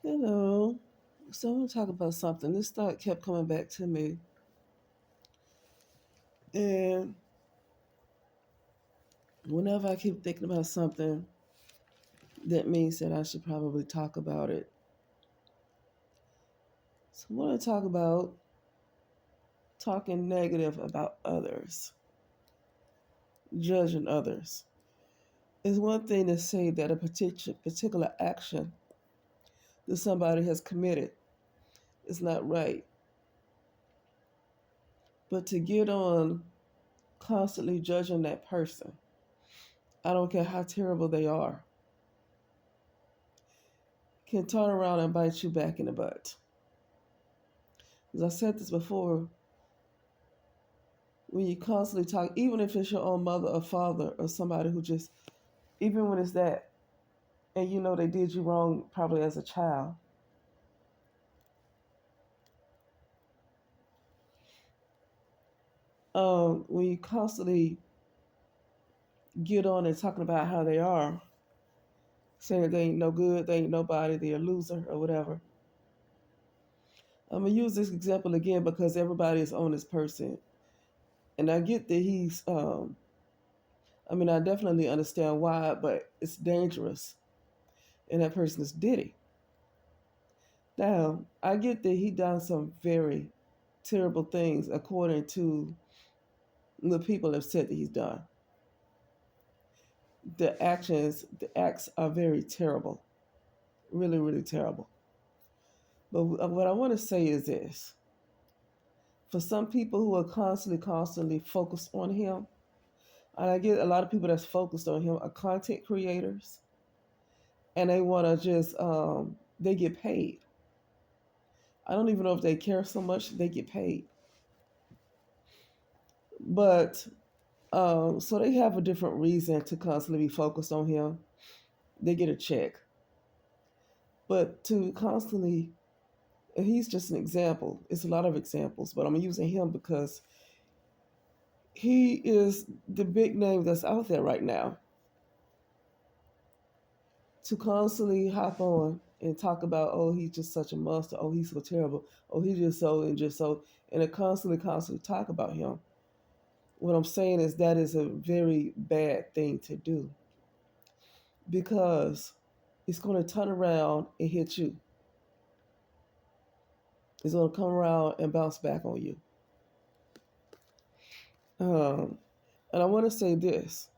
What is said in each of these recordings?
Hello. So I want to talk about something. This thought kept coming back to me. And whenever I keep thinking about something, that means that I should probably talk about it. So I want to talk about talking negative about others, judging others. It's one thing to say that a particular action that somebody has committed is not right. But to get on constantly judging that person, I don't care how terrible they are, can turn around and bite you back in the butt. As I said this before, when you constantly talk, even if it's your own mother or father or somebody who just, even when it's that, and you know they did you wrong probably as a child, when you constantly get on and talking about how they are, saying that they ain't no good, they ain't nobody, they're a loser or whatever. I'm gonna use this example again because everybody is on this person, and I get that I definitely understand why, but it's dangerous, and that person is Diddy. Now, I get that he done some very terrible things according to the people have said that he's done. The acts are very terrible, really, really terrible. But what I want to say is this: for some people who are constantly focused on him, and I get a lot of people that's focused on him are content creators, and they want to just they get paid. I don't even know if they care so much; they get paid. But so they have a different reason to constantly be focused on him. They get a check. But to constantly, and he's just an example. It's a lot of examples, but I'm using him because he is the big name that's out there right now. To constantly hop on and talk about, oh, he's just such a monster. Oh, he's so terrible. Oh, he's just so, and to constantly talk about him. What I'm saying is that is a very bad thing to do because it's going to turn around and hit you. It's going to come around and bounce back on you. Um, and I want to say this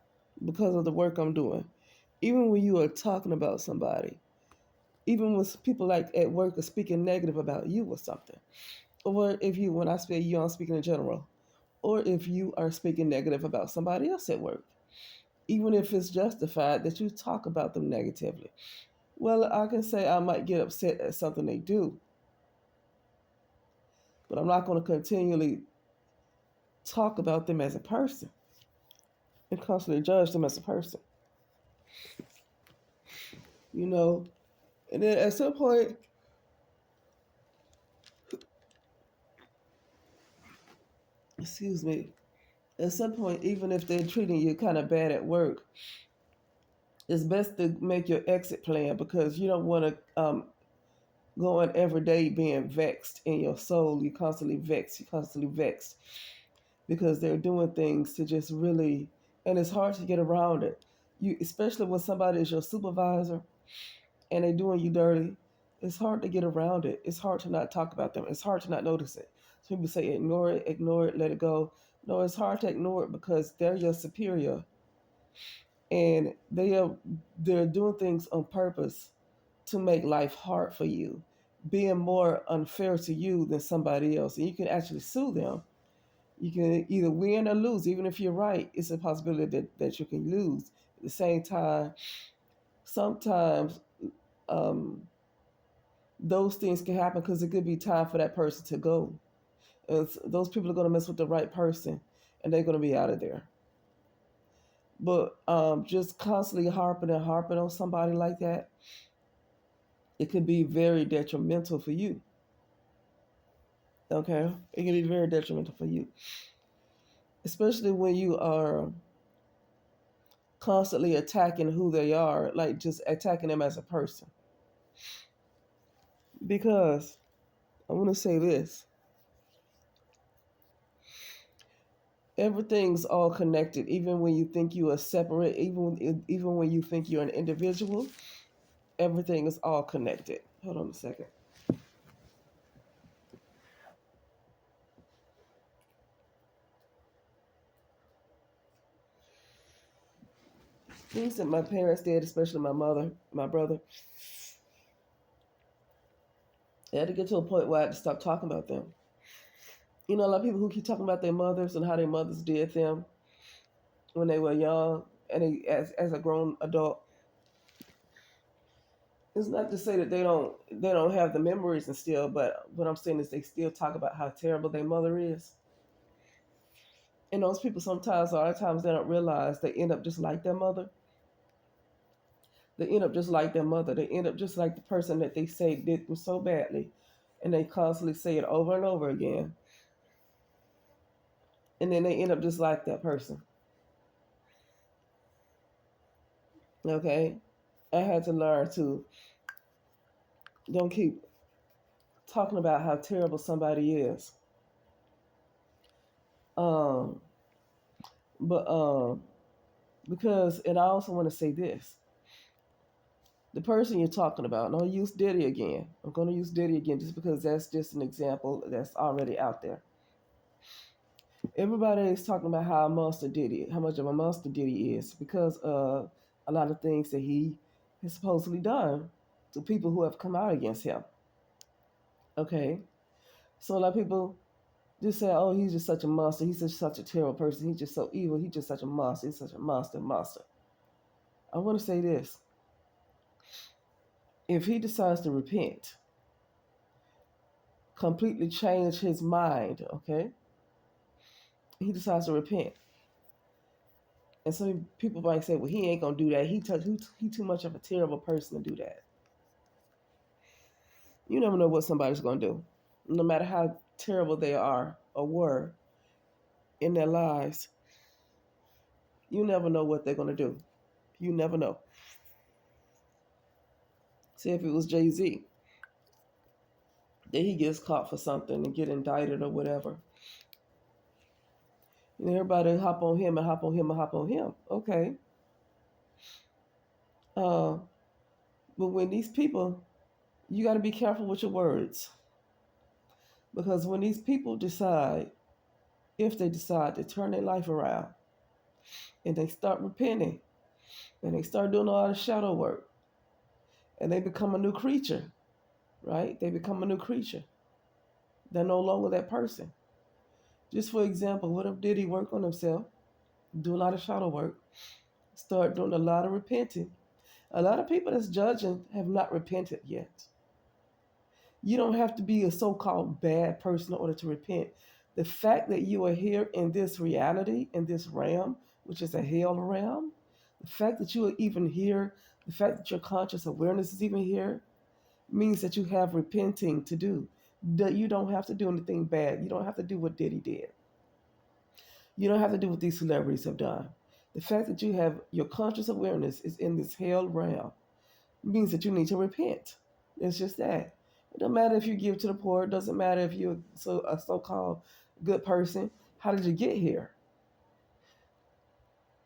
because of the work I'm doing. Even when you are talking about somebody, even when people like at work are speaking negative about you or something, or if you, when I speak you, I'm speaking in general, or if you are speaking negative about somebody else at work, even if it's justified that you talk about them negatively. Well, I can say I might get upset at something they do, but I'm not going to continually talk about them as a person and constantly judge them as a person, you know. And then at some point, excuse me, at some point, even if they're treating you kind of bad at work, it's best to make your exit plan because you don't want to go on every day being vexed in your soul. You constantly vexed because they're doing things to just really, and it's hard to get around it. You, especially when somebody is your supervisor and they're doing you dirty, it's hard to get around it. It's hard to not talk about them. It's hard to not notice it. So people say ignore it, let it go. No, it's hard to ignore it because they're your superior and they're doing things on purpose to make life hard for you, being more unfair to you than somebody else. And you can actually sue them. You can either win or lose. Even if you're right, it's a possibility that you can lose. At the same time, sometimes um, those things can happen because it could be time for that person to go. And those people are going to mess with the right person and they're going to be out of there. But just constantly harping on somebody like that, it could be very detrimental for you. Okay? It can be very detrimental for you, especially when you are constantly attacking who they are, like just attacking them as a person. Because I want to say this: everything's all connected. Even when you think you are separate, even when you think you're an individual, everything is all connected. Hold on a second. Things that my parents did, especially my mother, my brother, I had to get to a point where I had to stop talking about them. You know, a lot of people who keep talking about their mothers and how their mothers did them when they were young, and as a grown adult. It's not to say that they don't have the memories and still, but what I'm saying is they still talk about how terrible their mother is. And those people sometimes, a lot of times, they don't realize they end up just like their mother. They end up just like their mother. They end up just like the person that they say did them so badly, and they constantly say it over and over again, and then they end up just like that person. Okay, I had to learn to don't keep talking about how terrible somebody is. Um, but because, and I also want to say this: the person you're talking about, and I'll use Diddy again. I'm going to use Diddy again just because that's just an example that's already out there. Everybody is talking about how a monster Diddy, how much of a monster Diddy is because of a lot of things that he has supposedly done to people who have come out against him. Okay, so a lot of people just say, "Oh, he's just such a monster. He's just such a terrible person. He's just so evil. He's just such a monster. He's such a monster." I want to say this: if he decides to repent, completely change his mind, okay, he decides to repent. And some people might say, "Well, he ain't gonna do that. He too much of a terrible person to do that." You never know what somebody's gonna do, no matter how terrible they are or were in their lives. You never know what they're gonna do. You never know. See, if it was Jay Z, that he gets caught for something and get indicted or whatever, and everybody hop on him and hop on him and hop on him. Okay, uh, but when these people, you got to be careful with your words because when these people decide, if they decide to turn their life around and they start repenting and they start doing a lot of shadow work and they become a new creature, right? They become a new creature. They're no longer that person. Just for example, what if Diddy work on himself, do a lot of shadow work, start doing a lot of repenting? A lot of people that's judging have not repented yet. You don't have to be a so-called bad person in order to repent. The fact that you are here in this reality, in this realm, which is a hell realm, the fact that you are even here, the fact that your conscious awareness is even here, means that you have repenting to do. That you don't have to do anything bad. You don't have to do what Diddy did. You don't have to do what these celebrities have done. The fact that you have your conscious awareness is in this hell realm means that you need to repent. It's just that. It doesn't matter if you give to the poor. It doesn't matter if you're a so-called good person. How did you get here?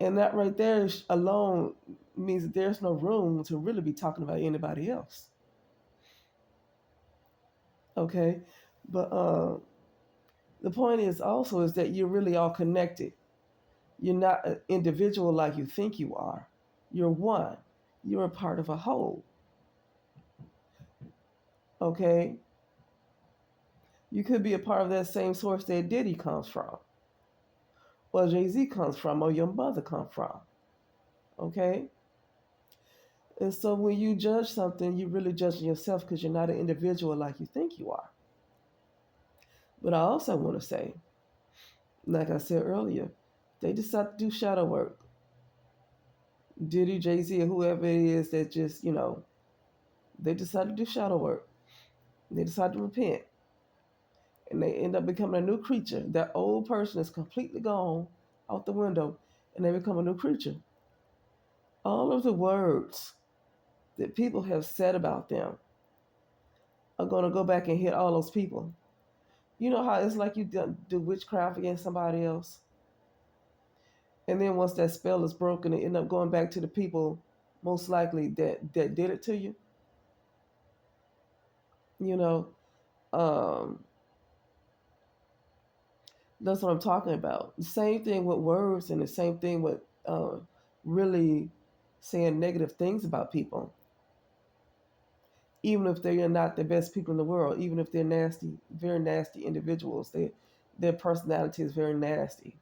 And that right there alone means that there's no room to really be talking about anybody else. Okay, but the point is also is that you're really all connected. You're not an individual like you think you are. You're one. You're a part of a whole. Okay, you could be a part of that same source that Diddy comes from, or Jay Z comes from, or your mother comes from. Okay, and so when you judge something, you're really judging yourself because you're not an individual like you think you are. But I also want to say, like I said earlier, they decide to do shadow work. Diddy, Jay Z, or whoever it is that just, they decide to do shadow work. They decide to repent. And they end up becoming a new creature. That old person is completely gone out the window and they become a new creature. All of the words that people have said about them are going to go back and hit all those people. You know how it's like you do witchcraft against somebody else, and then once that spell is broken, it end up going back to the people most likely that did it to you. You know, um, that's what I'm talking about. The same thing with words, and the same thing with uh, really saying negative things about people, even if they are not the best people in the world, even if they're nasty, very nasty individuals. Their personality is very nasty.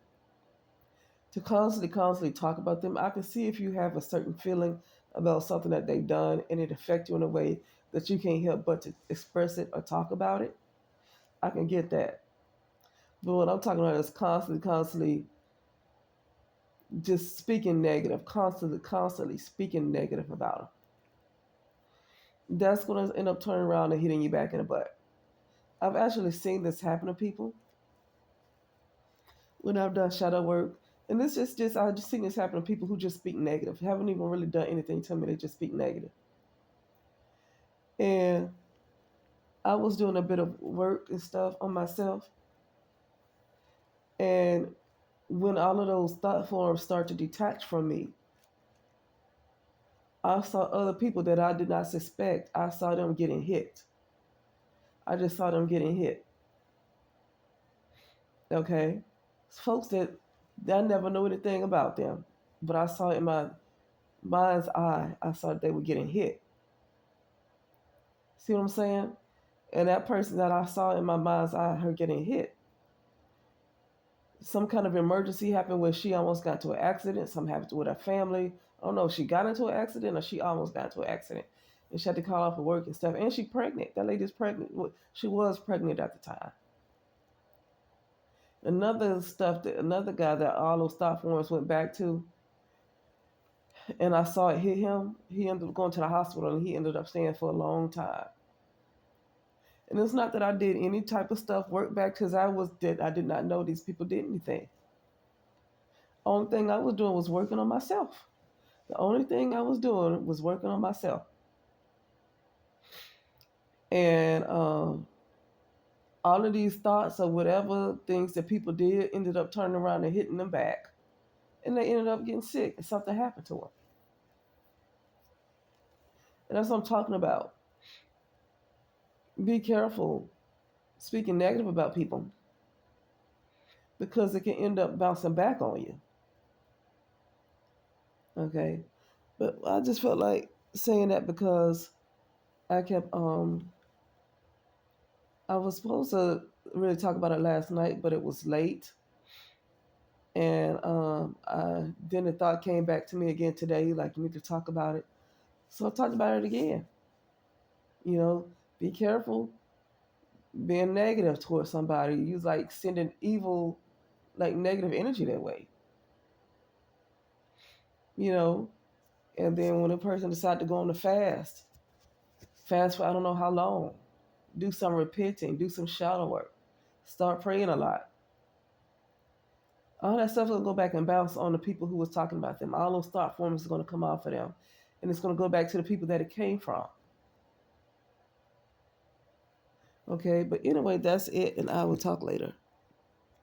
To constantly talk about them, I can see if you have a certain feeling about something that they've done and it affects you in a way that you can't help but to express it or talk about it. I can get that. But what I'm talking about is constantly just speaking negative, constantly speaking negative about them. That's going to end up turning around and hitting you back in the butt. I've actually seen this happen to people when I've done shadow work. And this is just I've just seen this happen to people who just speak negative, haven't even really done anything to me. They just speak negative. And I was doing a bit of work and stuff on myself. And when all of those thought forms start to detach from me, I saw other people that I did not suspect. I saw them getting hit. I just saw them getting hit. Okay. Folks that I never knew anything about them. But I saw it in my mind's eye. I saw that they were getting hit. See what I'm saying? And that person that I saw in my mind's eye, her getting hit, some kind of emergency happened where she almost got into an accident. Something happened with her family. I don't know if she got into an accident or she almost got into an accident. And she had to call off of work and stuff. And she pregnant. That lady's pregnant. She was pregnant at the time. Another guy that all those thought forms went back to, and I saw it hit him. He ended up going to the hospital and he ended up staying for a long time. And it's not that I did any type of stuff work back because I did not know these people did anything. Only thing I was doing was working on myself. The only thing I was doing was working on myself. And all of these thoughts or whatever things that people did ended up turning around and hitting them back. And they ended up getting sick and something happened to them. And that's what I'm talking about. Be careful speaking negative about people because it can end up bouncing back on you. Okay. But I just felt like saying that because I kept I was supposed to really talk about it last night, but it was late. And then the thought came back to me again today, like you need to talk about it. So I talked about it again. You know, be careful being negative towards somebody. You like sending evil, like negative energy that way. You know, and then when a person decides to go on a fast for I don't know how long, do some repenting, do some shadow work, start praying a lot. All that stuff will go back and bounce on the people who was talking about them. All those thought forms is going to come off of them, and it's going to go back to the people that it came from. Okay, but anyway, that's it, and I will talk later.